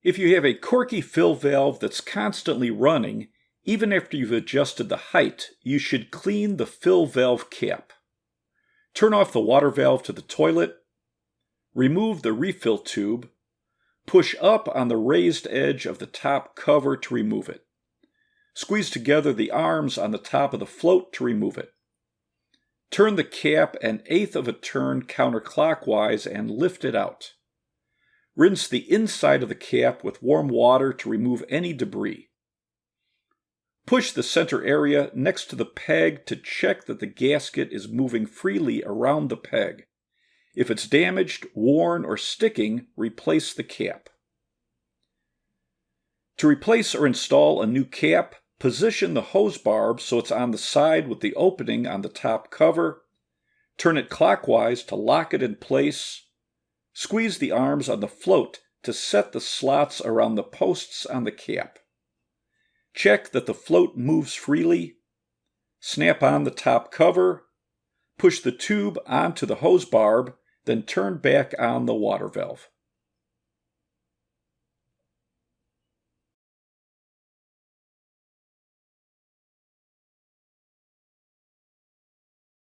If you have a Korky fill valve that's constantly running, even after you've adjusted the height, you should clean the fill valve cap. Turn off the water valve to the toilet, remove the refill tube, push up on the raised edge of the top cover to remove it. Squeeze together the arms on the top of the float to remove it. Turn the cap 1/8 of a turn counterclockwise and lift it out. Rinse the inside of the cap with warm water to remove any debris. Push the center area next to the peg to check that the gasket is moving freely around the peg. If it's damaged, worn, or sticking, replace the cap. To replace or install a new cap, position the hose barb so it's on the side with the opening on the top cover. Turn it clockwise to lock it in place. Squeeze the arms on the float to set the slots around the posts on the cap. Check that the float moves freely. Snap on the top cover. Push the tube onto the hose barb, then turn back on the water valve.